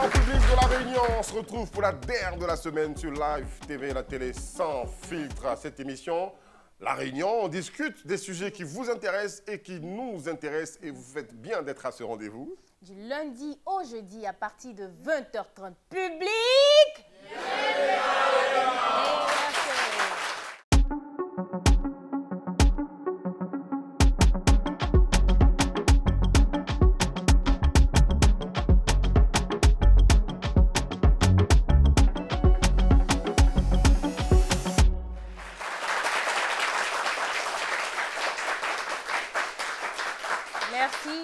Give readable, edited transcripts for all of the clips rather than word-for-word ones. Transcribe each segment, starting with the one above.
Bon public de La Réunion, on se retrouve pour la dernière de la semaine sur Live TV, la télé sans filtre. À cette émission, La Réunion, on discute des sujets qui vous intéressent et qui nous intéressent. Et vous faites bien d'être à ce rendez-vous. Du lundi au jeudi à partir de 20h30. Public! Merci.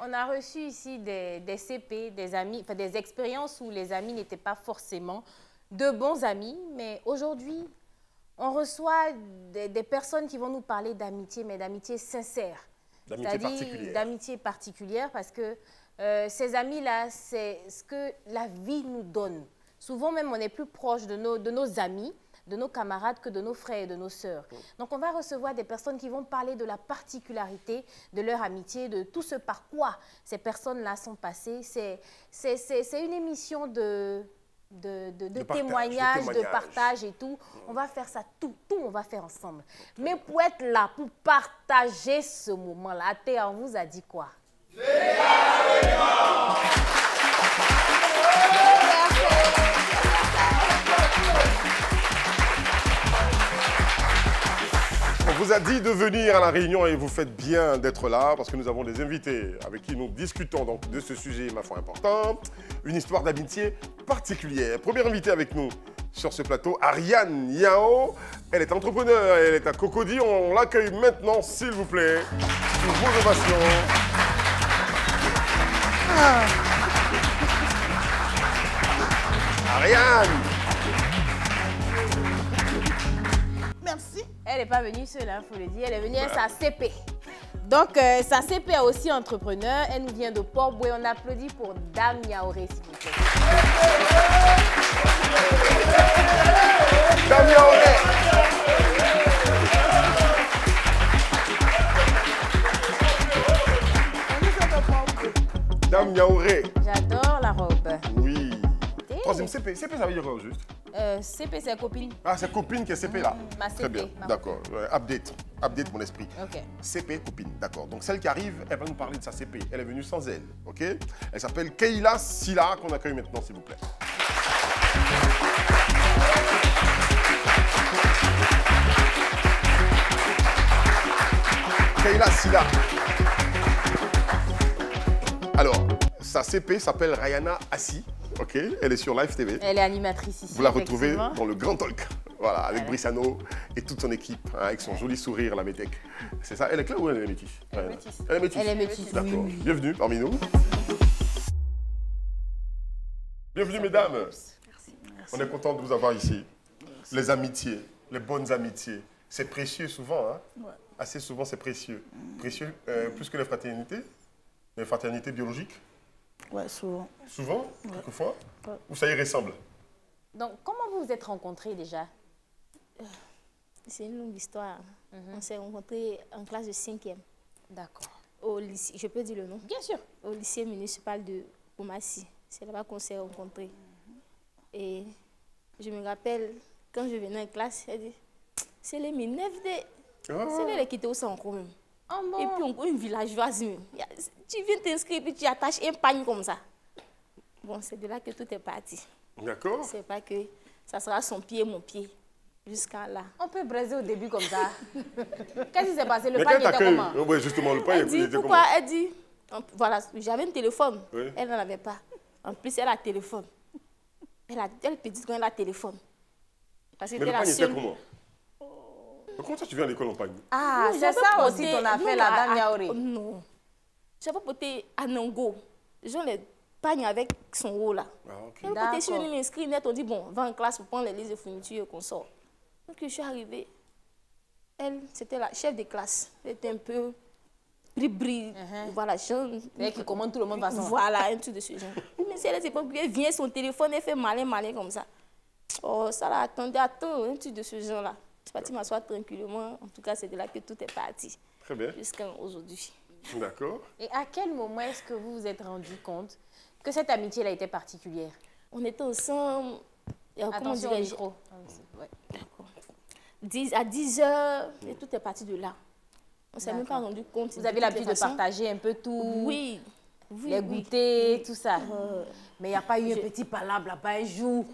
On a reçu ici des CP, des amis, enfin des expériences où les amis n'étaient pas forcément de bons amis. Mais aujourd'hui, on reçoit des personnes qui vont nous parler d'amitié, mais d'amitié sincère. D'amitié particulière. D'amitié particulière parce que ces amis-là, c'est ce que la vie nous donne. Souvent même, on est plus proche de nos amis, de nos camarades que de nos frères et de nos sœurs. Donc, on va recevoir des personnes qui vont parler de la particularité de leur amitié, de tout ce par quoi ces personnes-là sont passées. C'est une émission de témoignages, de partage et tout. On va faire ça, tout on va faire ensemble. Mais pour être là, pour partager ce moment-là, Théa, on vous a dit quoi? On vous a dit de venir à La Réunion et vous faites bien d'être là parce que nous avons des invités avec qui nous discutons donc de ce sujet, ma foi, important. Une histoire d'amitié particulière. Première invitée avec nous sur ce plateau, Ariane Yao. Elle est entrepreneure, elle est à Cocody. On l'accueille maintenant, s'il vous plaît. Sous vos ovations. Ariane! Merci. Elle n'est pas venue seule, il faut le dire. Elle est venue avec sa CP. Donc, sa CP est aussi entrepreneur. Elle nous vient de Port-Boué. On applaudit pour Dame Yaoré, s'il vous plaît. Dame Yaoré! Dame Yaoré. J'adore la robe. Oui. Troisième CP. CP, ça veut dire quoi, juste? CP, c'est copine. Ah, c'est copine qui est CP là. Ma CP. Très bien, d'accord. Update mon esprit. Ok. CP, copine, d'accord. Donc celle qui arrive, elle va nous parler de sa CP. Elle est venue sans elle, ok? Elle s'appelle Keila Silla, qu'on accueille maintenant, s'il vous plaît. Keila Silla. Alors, sa CP s'appelle Rayana Assi. Ok, elle est sur Live TV. Elle est animatrice ici. Vous la retrouvez dans le Grand Talk. Voilà, avec Brissano et toute son équipe, hein, avec son joli sourire, la métèque. C'est ça, elle est claire ou elle est métisse? Elle est métisse. Elle est métisse. Elle est métisse. D'accord. Bienvenue parmi nous. Bienvenue, mesdames. Merci. On est content de vous avoir ici. Les amitiés, les bonnes amitiés, c'est précieux souvent. Hein? Ouais. Assez souvent, c'est précieux. Précieux plus que les fraternités biologiques. Ouais, souvent. Souvent, quelquefois. Ouais. Ou ça y ressemble? Donc, comment vous vous êtes rencontrés déjà? C'est une longue histoire. On s'est rencontrés en classe de 5e. D'accord. Au lycée, je peux dire le nom? Bien sûr. Au lycée municipal de Oumassi. C'est là-bas qu'on s'est rencontrés. Et je me rappelle, quand je venais en classe, elle dit, c'est les minefs de... C'est les qui étaient au centre même. Oh bon. Et puis on une villageoise même. Tu viens t'inscrire et tu attaches un pagne comme ça. Bon, c'est de là que tout est parti. D'accord. C'est pas que ça sera son pied, mon pied. Jusqu'à là. On peut braiser au début comme ça. Qu'est-ce qui s'est passé? Le Mais panier quand était t'accueilles, comment? oui, justement, le panier Elle dit, était pourquoi? comment? Elle dit, voilà, j'avais un téléphone. Oui. Elle n'en avait pas. En plus, elle a téléphone. Elle peut dire qu'elle a téléphone. Parce que Mais le la panier était seule... comment? Mais comment ça tu viens à l'école en pagne? Ah, Non, c'est ça j'avais aussi porté- ton affaire, non, la Dame Yaoré. Non. J'avais porté à Nango. Genre les pagnes avec son haut là. Ah, ok. J'avais porté sur D'accord. une inscrite net. On dit, bon, va en classe pour prendre les listes de fourniture et qu'on sort. Donc, je suis arrivée. Elle, c'était la chef de classe. Elle était un peu bris. Voilà, genre... Elle qui commande tout le monde façon. Voilà, un truc de ce genre. Mais si elle était pas elle vient son téléphone, elle fait malin comme ça. Oh, ça là, attendez, attends, un truc de ce genre-là. Je suis partie m'asseoir tranquillement. En tout cas, c'est de là que tout est parti. Très bien. Jusqu'à aujourd'hui. D'accord. Et à quel moment est-ce que vous vous êtes rendu compte que cette amitié-là était particulière? On était ensemble, comment Attention au dirais-je, micro. Ouais. à 10 heures, et tout est parti de là. On ne s'est même pas rendu compte. Vous avez l'habitude de partager un peu tout? Oui. Oui, les goûters, tout ça. Mais il n'y a pas eu un petit palabre là-bas un jour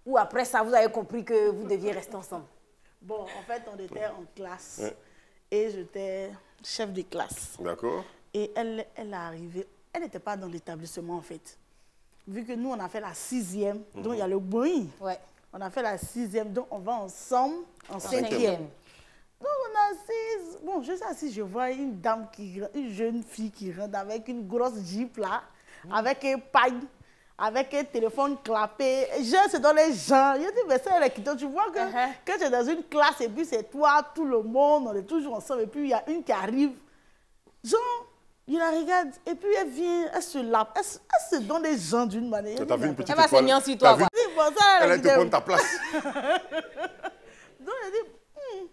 où après ça, vous avez compris que vous deviez rester ensemble? Bon, en fait, on était en classe et j'étais chef de classe. D'accord. Et elle est arrivée, elle n'était pas dans l'établissement en fait. Vu que nous, on a fait la 6e, donc il y a le bruit. Ouais. On a fait la 6e, donc on va ensemble en 5e. Donc on est assise. Bon, je suis assise, je vois une dame, une jeune fille qui rentre avec une grosse jeep là, avec un paille, avec un téléphone clapé. Je, c'est dans les gens. Je dis, mais ça, elle est qui? Tu vois que tu es dans une classe et puis c'est toi, tout le monde, on est toujours ensemble. Et puis il y a une qui arrive. Genre, il la regarde et puis elle vient, elle se lave, elle se donne des gens d'une manière. Tu as vu une petite Elle va étoile. s'aigner sur toi. T'as vu? Elle te prend ta place. Donc, elle dit,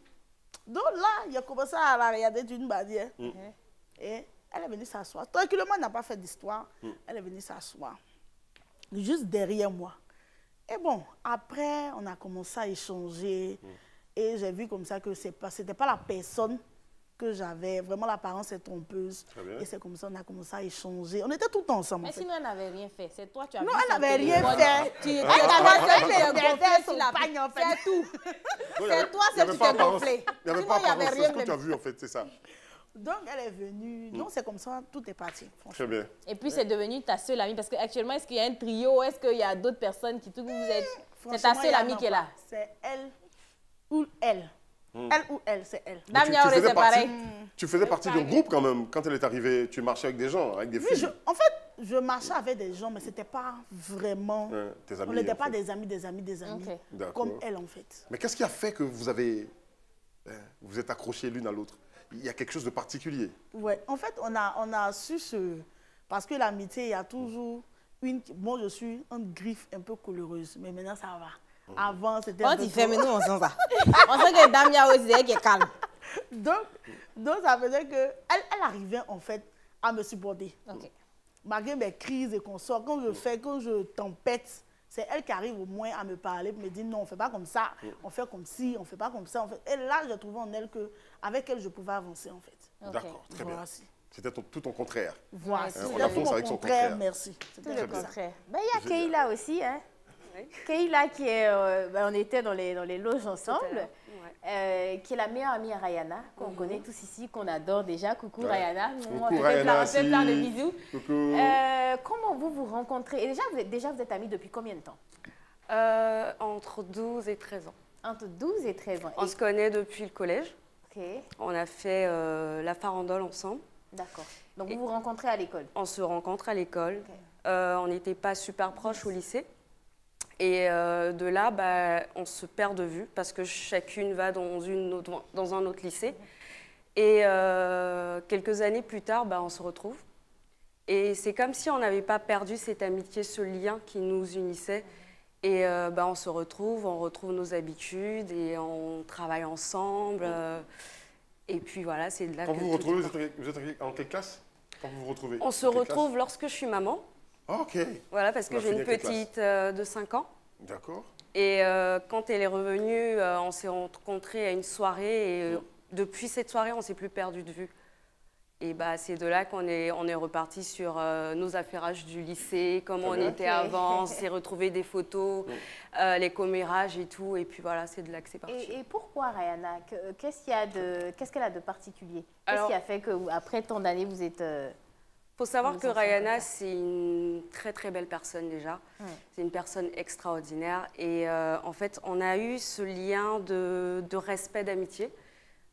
Donc là, il a commencé à la regarder d'une manière. Et elle est venue s'asseoir. Tranquillement, elle n'a pas fait d'histoire. Elle est venue s'asseoir. Juste derrière moi. Et bon, après, on a commencé à échanger. Et j'ai vu comme ça que ce n'était pas la personne que j'avais. Vraiment, l'apparence est trompeuse. Et c'est comme ça qu'on a commencé à échanger. On était tout le temps ensemble. Mais en fait. sinon, elle n'avait rien fait. C'est toi, tu as Non, vu elle son n'avait rien téléphone. fait. Tu Elle gonflé son pagne, en fait. C'est tout. C'est toi, c'est qui t'es gonflé. Il n'y avait Sinon, pas il n'y avait apparence, c'est rien. ce que tu as vu en fait, c'est ça. Donc, elle est venue. Donc, c'est comme ça, tout est parti. Franchement. Très bien. Et puis, c'est devenu ta seule amie. Parce qu'actuellement, est-ce qu'il y a un trio? Est-ce qu'il y a d'autres personnes qui... Vous êtes... C'est ta Franchement, seule il y en amie a qui est pas. là. C'est elle ou elle. Elle ou elle, c'est elle. Mais Dame Niaouré, c'est pareil. Tu faisais partie d'un groupe quand même. Quand elle est arrivée, tu marchais avec des gens, avec des Oui, filles. en fait, je marchais avec des gens, mais ce n'était pas vraiment... Tes amis, on n'était en pas fait. des amis, des amis, des amis. Ok. D'accord. Comme elle, en fait. Mais qu'est-ce qui a fait que vous avez... vous êtes accrochés l'une à l'autre? Il y a quelque chose de particulier. Ouais. En fait, on a su ce... Parce que l'amitié, il y a toujours une... Bon, je suis une griffe un peu coloureuse, mais maintenant, ça va. Avant, c'était un Quand peu il fait, trop- mais nous, on sent ça. On sait que Dame Niaouré, c'est elle qui est calme. Donc, ça faisait qu'elle elle arrivait, en fait, à me supporter. Ok. Malgré mes crises et consorts, quand je tempête, c'est elle qui arrive au moins à me parler, me dire non, on ne fait pas comme ça, on fait comme ci, on ne fait pas comme ça. Et là, j'ai trouvé en elle qu'avec elle, je pouvais avancer, en fait. Ok. D'accord, très bien. Voilà. Si. C'était tout ton contraire. Voilà. Ouais, C'était on avance tout avec mon son contraire, contraire. merci. Tout C'était le Très bien. contraire. Ben, il y a Keïla aussi, hein. Keïla qui est, on était dans les loges ensemble, qui est la meilleure amie à Rayana, qu'on connaît tous ici, qu'on adore déjà. Coucou Ouais. Rayana, Coucou on te fait Rayana, on te fait plein de si. bisous. Coucou. Comment vous vous rencontrez? Et déjà, vous êtes amis depuis combien de temps? Entre 12 et 13 ans. Entre 12 et 13 ans. On se connaît depuis le collège. Ok, On a fait la farandole ensemble. d'accord. Donc vous vous rencontrez à l'école? On se rencontre à l'école. Ok. On n'était pas super proches au lycée. Et de là, bah, on se perd de vue parce que chacune va dans un autre lycée. Et quelques années plus tard, bah, on se retrouve. Et c'est comme si on n'avait pas perdu cette amitié, ce lien qui nous unissait. Et bah, on se retrouve, on retrouve nos habitudes et on travaille ensemble. Et puis voilà, c'est de là Quand que vous vous tout retrouvez, part. vous êtes en quelle classe? Quand vous vous retrouvez? On se Quelle retrouve classe? lorsque je suis maman. Ah, ok. Voilà, parce On que a j'ai fini une avec quelle petite de 5 ans. D'accord. Et quand elle est revenue, on s'est rencontrés à une soirée. Et depuis cette soirée, on ne s'est plus perdu de vue. Et bah, c'est de là qu'on est reparti sur nos affairages du lycée, comment on Très bien. était avant, on s'est retrouvé des photos, les commérages et tout. Et puis voilà, c'est de là que c'est parti. Et pourquoi Rayana? Qu'est-ce qu'elle a de particulier? Qu'est-ce Alors- qui a fait qu'après tant d'années, vous êtes... Il faut savoir Nous que en sommes Rayana, comme c'est une très très belle personne déjà. Ouais. C'est une personne extraordinaire. Et en fait, on a eu ce lien de respect, d'amitié,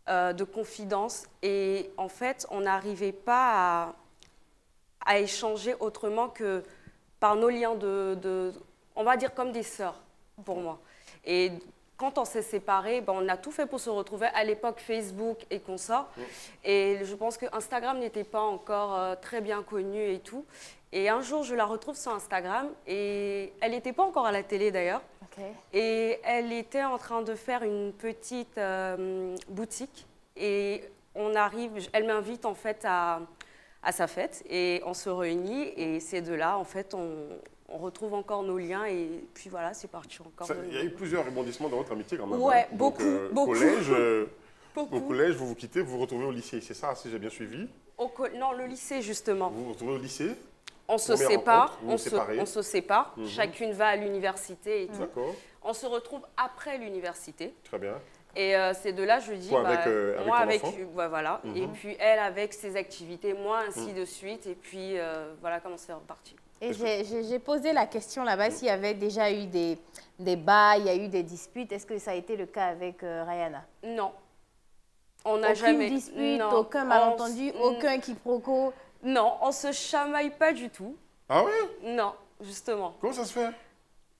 de confidence. Et en fait, on n'arrivait pas à échanger autrement que par nos liens on va dire comme des sœurs pour moi. Et quand on s'est séparés, ben, on a tout fait pour se retrouver. À l'époque, Facebook et consorts. Et je pense que Instagram n'était pas encore très bien connu et tout. Et un jour, je la retrouve sur Instagram et elle n'était pas encore à la télé d'ailleurs. Ok. Et elle était en train de faire une petite boutique. Et elle m'invite en fait à à sa fête et on se réunit et c'est de là, en fait, on retrouve encore nos liens et puis voilà, c'est parti encore. Il y a eu plusieurs rebondissements dans votre amitié quand même. Ouais, hein. beaucoup, Donc, beaucoup. Au collège, vous vous quittez, vous vous retrouvez au lycée, c'est ça, si j'ai bien suivi? Non, le lycée justement. Vous vous retrouvez au lycée? On se Première sépare, rencontre, vous vous séparez. on se sépare, chacune va à l'université et tout. D'accord, On se retrouve après l'université. très bien. Et c'est de là, je dis, Toi, avec moi ton avec, enfant voilà, et puis elle avec ses activités, moi ainsi de suite, et puis voilà comment c'est reparti. Et j'ai posé la question là-bas s'il y avait déjà eu des bails, il y a eu des disputes. Est-ce que ça a été le cas avec Rihanna? Non. On n'a Aucune jamais... dispute, non, aucun malentendu, aucun quiproquo? Non, on se chamaille pas du tout. Ah ouais? Non, justement. Comment ça se fait?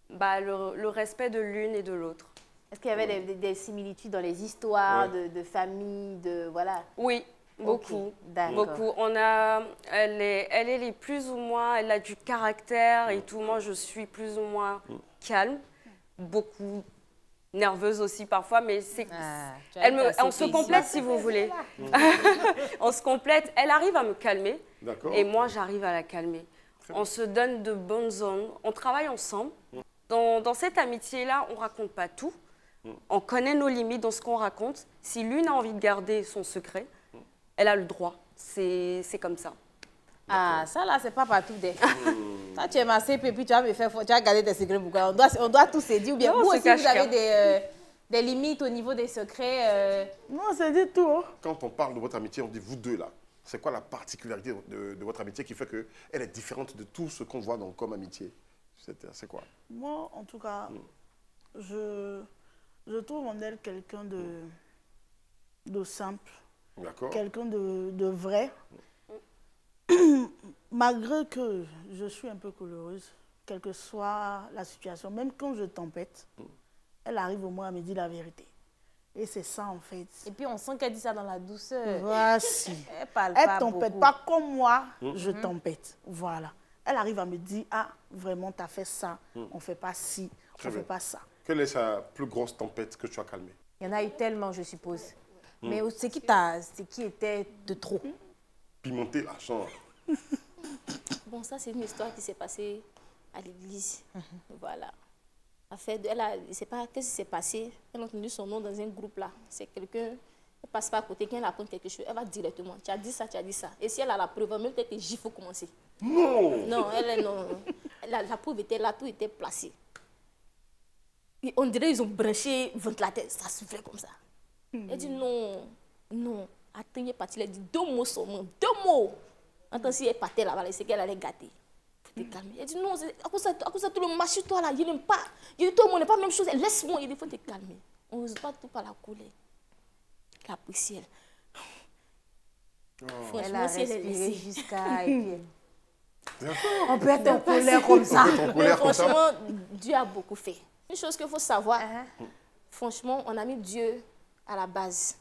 Bah, le respect de l'une et de l'autre. Est-ce qu'il y avait des similitudes dans les histoires de famille, de voilà? Oui, beaucoup. D'accord. Beaucoup. Elle est plus ou moins, elle a du caractère et tout. Moi, je suis plus ou moins calme, beaucoup nerveuse aussi parfois, mais c'est, on se complète si vous voulez. On se complète. Elle arrive à me calmer et moi, j'arrive à la calmer. On se donne de bonnes zones. On travaille ensemble. Dans cette amitié-là, on ne raconte pas tout. On connaît nos limites dans ce qu'on raconte. Si l'une a envie de garder son secret, elle a le droit. C'est comme ça. Ah, ça là, c'est pas partout. Ça, tu es ma CP, puis tu vas me faire, tu vas garder tes secrets. Pourquoi on doit tous se dire. Ou bien Non, vous aussi, cache vous avez des limites au niveau des secrets. Non, c'est du tout. Hein. Quand on parle de votre amitié, on dit vous deux là. C'est quoi la particularité de votre amitié qui fait qu'elle est différente de tout ce qu'on voit comme amitié? C'est quoi? Moi, en tout cas, je trouve en elle quelqu'un de simple, quelqu'un de vrai. Malgré que je suis un peu coléreuse, quelle que soit la situation, même quand je tempête, elle arrive au moins à me dire la vérité. Et c'est ça en fait. Et puis on sent qu'elle dit ça dans la douceur. Voici. Elle tempête pas comme moi, je tempête. Voilà. Elle arrive à me dire, ah, vraiment, tu as fait ça, on ne fait pas ci, on ne fait pas ça. Quelle est sa plus grosse tempête que tu as calmée? Il y en a eu tellement, je suppose. Mais c'est qui était de trop? Pimenter la chambre. Bon, ça, c'est une histoire qui s'est passée à l'église. Voilà. En fait, je ne sais pas qu'est-ce qui s'est passé. Elle a entendu son nom dans un groupe là. C'est quelqu'un, elle passe pas à côté, quand elle apprend quelque chose, elle va directement. Tu as dit ça, tu as dit ça. Et si elle a la preuve, même peut-être que il faut commencer. Non! Non, non. La preuve était là, tout était placé. Et on dirait qu'ils ont branché ventilateur, ça soufflait comme ça. Elle dit non, non. Attends, elle a dit 2 mots seulement, 2 mots. Attends, si elle partait là-bas, c'est qu'elle allait gâter. Faut te calmer. Elle dit non, à cause de tout le marché, toi là, je n'aime pas. Je dis tout le monde n'est pas la même chose, laisse-moi, il faut te calmer. On ne se bat tout par la colère. La poussière. Elle a respiré jusqu'à... On peut être en colère comme ça. Franchement, Dieu a beaucoup fait. Une chose qu'il faut savoir, franchement, on a mis Dieu à la base.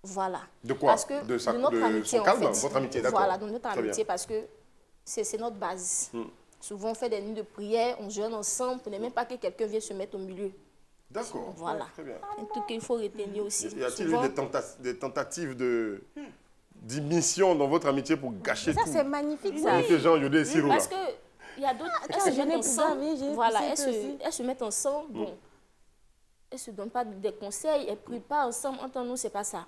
Voilà. De quoi? Parce que de notre amitié, son calme, en fait. votre amitié, d'accord. Voilà, de notre amitié, parce que c'est notre base. Souvent, on fait des nuits de prière, on jeûne ensemble, pour ne même pas que quelqu'un vienne se mettre au milieu. D'accord. Voilà. Très bien. Un truc qu'il faut retenir aussi. Y a-t-il eu des tentatives d'immission dans votre amitié pour gâcher tout? Ça, c'est magnifique, ça. Parce qu'il y a d'autres... Elles se mettent ensemble. Voilà, elles se mettent ensemble. Bon. Elles ne se donnent pas des conseils, elles ne prient pas ensemble. Entre nous, ce n'est pas ça.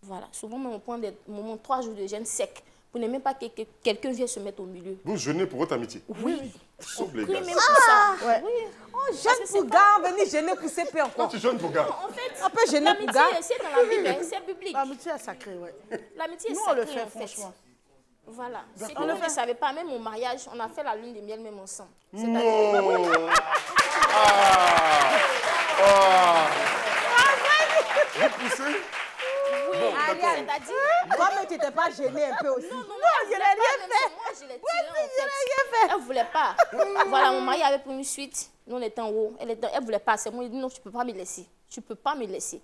Voilà. Souvent, on prend des moments, 3 jours de jeûne sec. Pour ne même pas que quelqu'un vienne se mettre au milieu. Vous jeûnez pour votre amitié? Oui. Sauf les Oui, gars. même pour ça. Ouais. Oui. Oh, jeûne pour gars, venez jeûner pour CP Quand encore. tu jeûnes pour gars? En fait, On peut jeûner pour l'amitié, gars. c'est dans la Bible, c'est biblique. L'amitié est sacrée, ouais. L'amitié est Nous, on sacrée, le fait, en fait. franchement. Voilà. Ce que vous ne savez pas, même au mariage, on a fait la lune de miel même ensemble. Non! Vous poussez? C'est-à-dire... Toi-même, tu n'étais pas gêné un peu aussi. Non, je n'ai rien fait. Moi, je l'ai tiré, en fait. Elle ne voulait pas. Voilà, mon mari avait pris une suite. Nous, on était en haut. Elle ne voulait pas. C'est moi, il dit non, tu ne peux pas me laisser. Tu ne peux pas me laisser.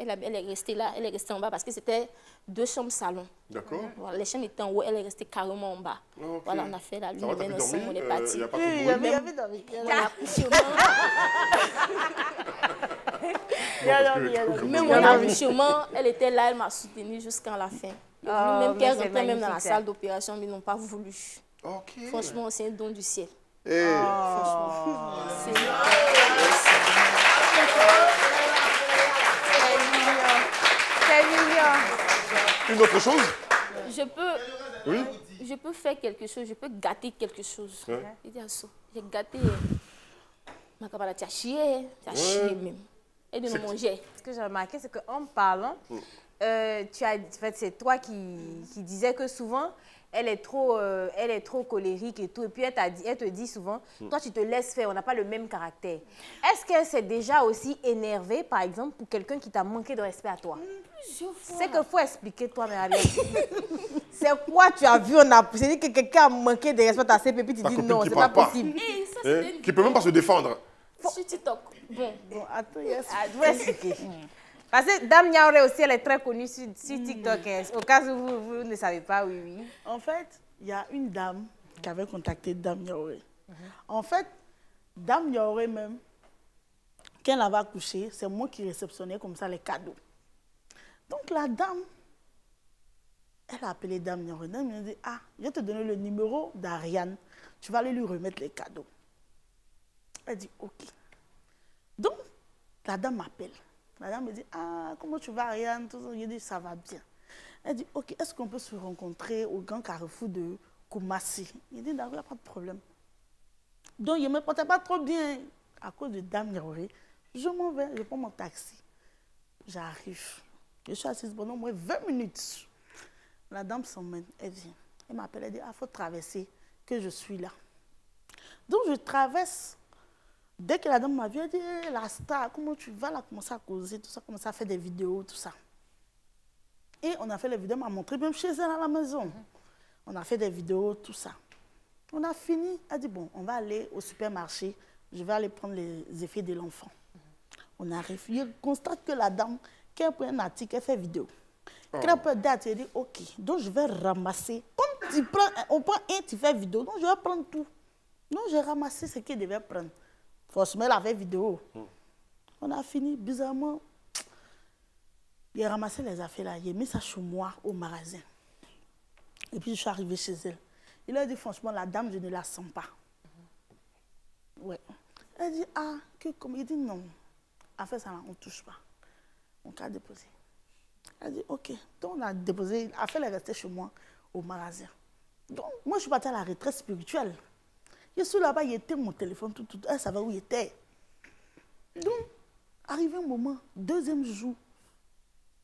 Elle est restée là, elle est restée en bas parce que c'était 2 chambres salon. D'accord. Voilà, les chambres étaient en haut, elle est restée carrément en bas. Ok. Voilà, on a fait la lune Ça va, de t'as miel pu ensemble, dormir? on est parti. Y a pas trop Oui, de il y bruit? avait David. Même mon accouchement, elle était là, elle m'a soutenue jusqu'à la fin. Il a voulu même mais qu'elle c'est rentre même dans la magnifique, salle d'opération, mais ils n'ont pas voulu. Ok. Franchement, c'est un don du ciel. Eh, Franchement, c'est C'est mignon. Une autre chose? Oui. je peux faire quelque chose, je peux gâter quelque chose. Ouais. Il dit, j'ai gâté. Ma cabane, tu as chié même. Et de nous manger. Ce que j'ai remarqué, c'est qu'en parlant, c'est toi qui disais que souvent, elle est trop colérique et tout. Et puis, elle te dit souvent, toi, tu te laisses faire, on n'a pas le même caractère. Est-ce qu'elle s'est déjà aussi énervée, par exemple, pour quelqu'un qui t'a manqué de respect à toi? C'est qu'il faut expliquer, toi, Marie. C'est quoi tu as vu, c'est dit que quelqu'un a manqué de respect à ses pépés, tu Ta dis copine non, qui c'est pas parle pas. possible. Et ça, c'était une Qui peut même pas se défendre. sur TikTok. Bon. Bon, attends, yes. Ah, je vais expliquer. Parce que Dame Niaoré aussi, elle est très connue sur TikTok. Au cas où vous ne savez pas, oui. En fait, il y a une dame qui avait contacté Dame Niaoré. En fait, Dame Niaoré même, quand elle avait accouché, c'est moi qui réceptionnais comme ça les cadeaux. Donc la dame, elle a appelé Dame Niaoré. Dame Niaoré a dit, ah, je vais te donner le numéro d'Ariane. Tu vas aller lui remettre les cadeaux. Elle dit, ok. Donc, la dame m'appelle. La dame me dit, ah, comment tu vas, Ariane? Tout ça. Je dis, ça va bien. Elle dit, ok, est-ce qu'on peut se rencontrer au grand carrefour de Koumassi? Il dit, d'accord, il n'y a pas de problème. Donc, je ne me portais pas trop bien à cause de Dame Niaoré. Je m'en vais, je prends mon taxi. J'arrive. Je suis assise pendant au moins 20 minutes. La dame s'emmène, elle vient. Elle m'appelle, elle dit, ah, il faut traverser, que je suis là. Donc, je traverse. Dès que la dame m'a vu, elle dit, hey, la star, comment tu vas là, commencer à causer, tout ça, commencer à faire des vidéos, tout ça. Et on a fait les vidéos, elle m'a montré même chez elle à la maison. On a fait des vidéos, tout ça. On a fini, elle dit, bon, on va aller au supermarché, je vais aller prendre les effets de l'enfant. On arrive, je constate que la dame, quand elle prend un article, elle fait vidéo. Quand elle prend date, elle dit, ok, donc je vais ramasser. Comme tu prends, on prend un, tu fais vidéo, donc je vais prendre tout. Donc j'ai ramassé ce qu'elle devait prendre. Forcément, elle avait vidéo. On a fini, bizarrement. Il a ramassé les affaires là, il a mis ça chez moi au magasin. Et puis je suis arrivée chez elle. Il a dit, franchement, la dame, je ne la sens pas. Ouais. Elle dit, ah, que comme il dit non. Affaire ça, on ne touche pas. On a déposé. Elle dit, ok. Donc on a déposé, l'affaire est restée chez moi au magasin. Donc moi, je suis partie à la retraite spirituelle. Je suis là-bas, il était mon téléphone, tout. Elle savait où il était. Donc, arrivé un moment, deuxième jour,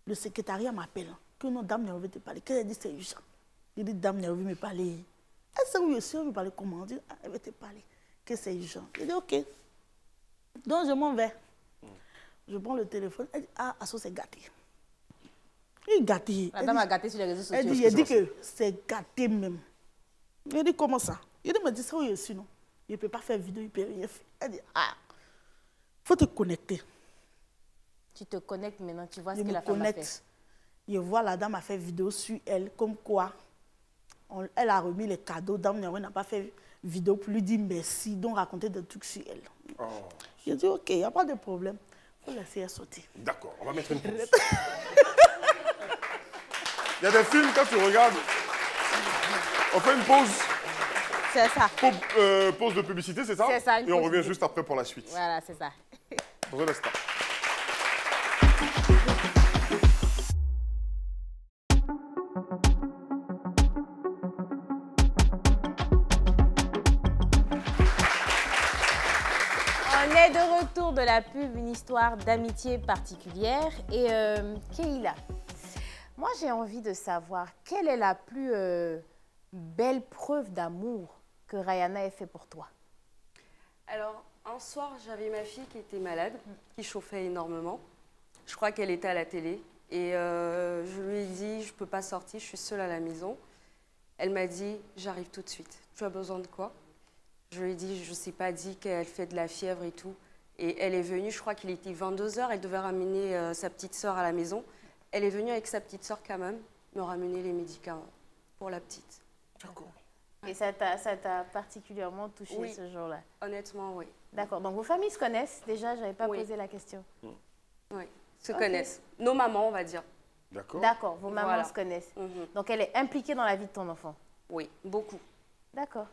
le secrétariat m'appelle. Que non, Dame Niaoré veut te parler. Qu'elle a dit, c'est urgent. Je dis, Dame Niaoré veut me parler. Elle sait où je suis, elle veut me parler comment? Elle dit, ah, elle veut te parler. Que c'est urgent. Je dis, ok. Donc, je m'en vais. Je prends le téléphone. Elle dit, ah, Asso, c'est gâté. Il est gâté. La dame a gâté sur les réseaux sociaux. Elle dit que c'est gâté même. Je dis, comment ça? Il me dit, ça où je suis, non? Il ne peut pas faire vidéo, il ne peut rien faire. Elle dit, ah, il faut te connecter. Tu te connectes maintenant, tu vois Je ce que me la femme a connecte. fait. Je vois la dame a fait vidéo sur elle, comme quoi elle a remis les cadeaux. Dame Niaoré n'a pas fait vidéo pour lui dire merci, donc raconter des trucs sur elle. Oh. Je dis, ok, il n'y a pas de problème. Il faut laisser elle sauter. D'accord, on va mettre une pause. Il y a des films, quand tu regardes, on fait une pause. C'est ça. Pause de publicité, c'est ça? C'est ça, une Et on pause revient de- juste après pour la suite. Voilà, c'est ça. Dans un instant. On est de retour de la pub, une histoire d'amitié particulière. Et Keïla, moi j'ai envie de savoir quelle est la plus belle preuve d'amour que Rayana ait fait pour toi. Alors, un soir, j'avais ma fille qui était malade, qui chauffait énormément. Je crois qu'elle était à la télé. Et je lui ai dit, je ne peux pas sortir, je suis seule à la maison. Elle m'a dit, j'arrive tout de suite. Tu as besoin de quoi? Je lui ai dit, je ne sais pas, dit qu'elle fait de la fièvre et tout. Et elle est venue, je crois qu'il était 22 h, elle devait ramener sa petite sœur à la maison. Elle est venue avec sa petite sœur quand même, me ramener les médicaments pour la petite. D'accord. Et ça t'a particulièrement touché Oui. ce jour-là? Honnêtement, oui. D'accord. Donc, vos familles se connaissent déjà? Je n'avais pas Oui. posé la question. Oui, se connaissent. Nos mamans, on va dire. D'accord. D'accord. Vos mamans Voilà. se connaissent. Mhm. Donc, elle est impliquée dans la vie de ton enfant? Oui, beaucoup. D'accord.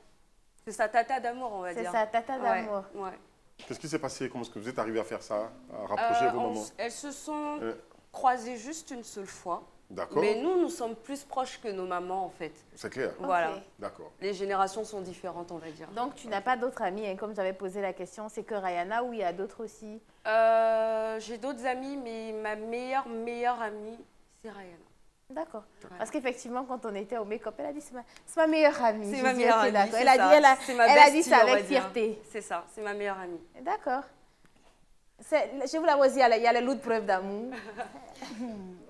C'est sa tata d'amour, on va C'est dire. sa tata d'amour. Ouais, ouais. Qu'est-ce qui s'est passé? Comment est-ce que vous êtes arrivé à faire ça? À rapprocher vos mamans? Elles se sont Euh. croisées juste une seule fois. D'accord. Mais nous sommes plus proches que nos mamans, en fait. C'est clair. Voilà. Ok. D'accord. Les générations sont différentes, on va dire. Donc, tu n'as pas d'autres amis, hein, comme j'avais posé la question. C'est que Rayana ou il y a d'autres aussi? J'ai d'autres amis, mais ma meilleure amie, c'est Rayana. D'accord. Parce qu'effectivement, quand on était au make-up, elle a dit c'est ma meilleure amie. C'est J'ai ma dit, meilleure ok, amie. d'accord. c'est Elle a ça. dit, C'est ma elle a dit bestie, ça on va avec dire. fierté. C'est ça, c'est ma meilleure amie. D'accord. Chez vous là-bas aussi, il y a les lots de preuves d'amour.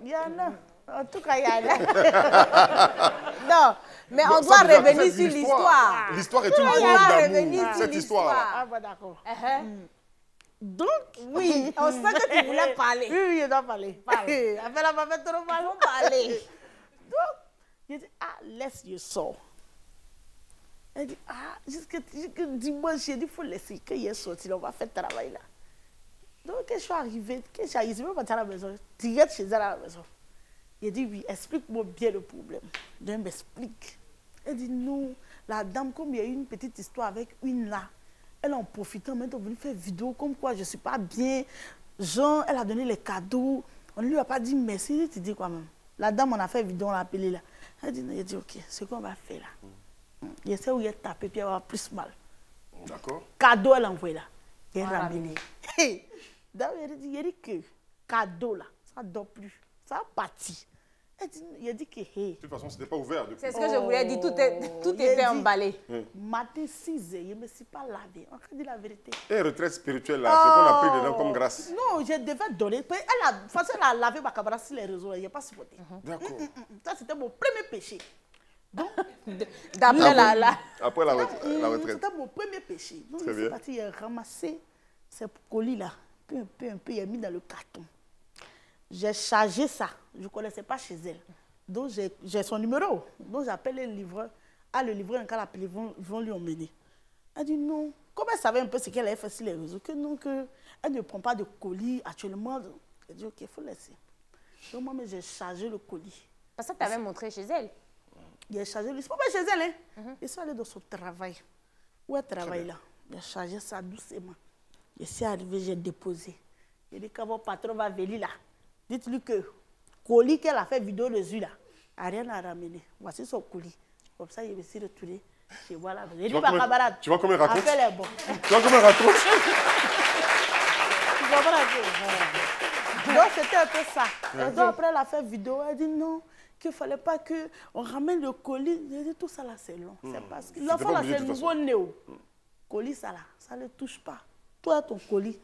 Il y en a. En tout cas, il y en a. Non, mais Bon, on ça, doit déjà, revenir c'est sur une l'histoire. L'histoire est une On preuve doit d'amour, revenir sur cette histoire-là. Ah, bon, d'accord. Uh-huh. Donc, Oui, on sait que tu voulais parler. Oui, je dois parler. Après la maman, trop mal, on parler. Donc, j'ai dit, ah, laisse le sort. Elle dit, ah, jusque dimanche, j'ai dit, il faut laisser qu'il est sorti, on va faire le travail là. Donc, quand je suis arrivée, je suis même partie à la maison, direct chez elle à la maison. Il dit, oui, explique-moi bien le problème. Donc, elle m'explique. Elle dit, non, la dame, comme il y a eu une petite histoire avec une là, elle en profitant, maintenant, elle est venue faire vidéo, comme quoi je ne suis pas bien. Genre, elle a donné les cadeaux. On ne lui a pas dit merci. Tu dis quoi même? La dame, on a fait vidéo, on l'a appelée là. Elle dit, non, il dit, ok, ce qu'on va faire là. Il sait où il est tapé, puis elle va avoir plus mal. D'accord. Cadeau, elle a envoyé là. Elle a ramené. Donc, il dit que cadeau là, ça ne dort plus. Ça a parti. Il a dit que, hey. De toute façon, ce n'était pas ouvert depuis. C'est ce que je voulais dire. Tout il a était dit, emballé. Matin 6 heures, je ne me suis pas lavé. On a dit la vérité. Et retraite spirituelle, là, c'est qu'on a pris dedans comme grâce. Non, je devais donner. Elle a lavé ma caméra sur les réseaux, il n'y a pas supporté. D'accord. Ça, c'était mon premier péché. Donc, D'après la... Après la retraite. c'était mon premier péché. Donc, Très je suis bien. partie, il a ramassé ces colis-là, peu, il a mis dans le carton. J'ai chargé ça. Je ne connaissais pas chez elle. Donc, j'ai son numéro. Donc, j'appelle le livreur. Ah, le livreur, quand l'appelle, ils vont lui emmener. Elle dit non. Comme elle savait un peu ce qu'elle avait fait sur les réseaux, que non, elle ne prend pas de colis actuellement. Elle dit, ok, il faut laisser. Donc, moi, j'ai chargé le colis. Parce que tu avais montré chez elle. J'ai chargé le... C'est pas chez elle, hein. Ils sont allés dans son travail. Où elle travaille là? J'ai chargé ça doucement. Je suis arrivée, j'ai déposé. J'ai dit, quand votre patron va venir là, dites-lui que colis qu'elle a fait vidéo dessus là, n'a rien à ramener. Voici son colis. Comme ça, je me suis retournée. Je vois là. J'ai dit, ma camarade. Tu vois comment elle raconte? Appelle les bons. Tu vois comment elle raconte? Tu comprends un peu? Donc, c'était un peu ça. Et donc, après, elle a fait vidéo. Elle dit non, qu'il ne fallait pas qu'on ramène le colis. J'ai dit, tout ça là, c'est long. C'est parce que l'enfant là, obligé, c'est de toute nouveau néo. Colis, ça là, ça ne le touche pas. Toi, ton colis,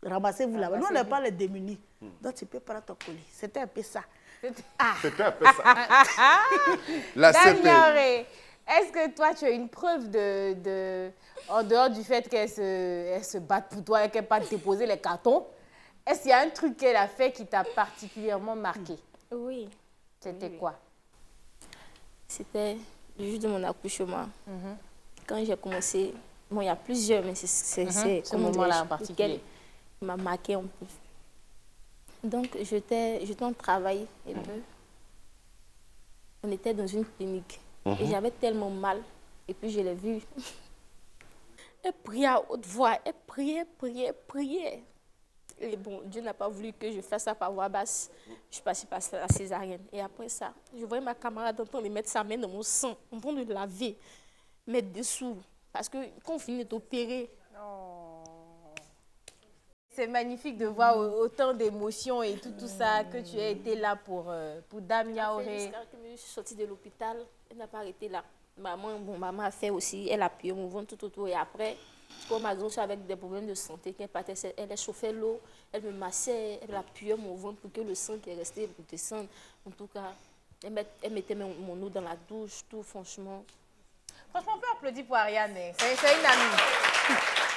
ramassez-vous là-bas. Nous, on n'est pas les démunis. Donc, tu peux prendre ton colis. C'était un peu ça. C'était un peu ça. La CP. Daniel, est-ce que toi, tu as une preuve en dehors du fait qu'elle se batte pour toi et qu'elle n'a pas déposé les cartons, est-ce qu'il y a un truc qu'elle a fait qui t'a particulièrement marqué? Oui, C'était quoi? c'était le jour de mon accouchement. Quand j'ai commencé, bon, il y a plusieurs, mais c'est Ce moment-là en particulier. lequel il m'a marqué un peu. Donc, j'étais en travail un peu. On était dans une clinique. Et j'avais tellement mal. Et puis, je l'ai vue. Elle priait à haute voix. Elle priait. Et bon, Dieu n'a pas voulu que je fasse ça par voix basse. Je suis passée par la césarienne. Et après ça, je voyais ma camarade en train de mettre sa main dans mon sang, en train de le laver, mettre dessous. Parce que quand on finit d'opérer, C'est magnifique de voir autant d'émotions et tout ça, que tu as été là pour Dame Yaoré. quand je suis sortie de l'hôpital, elle n'a pas arrêté là. Maman a fait aussi, elle a appuyé mon ventre tout autour. Et après, comme ma grosse avec des problèmes de santé, elle a chauffé l'eau, elle me massait, elle appuyait mon ventre pour que le sang qui est resté descende. En tout cas, elle mettait mon eau dans la douche, tout, franchement. Franchement, on peut applaudir pour Ariane. C'est une amie.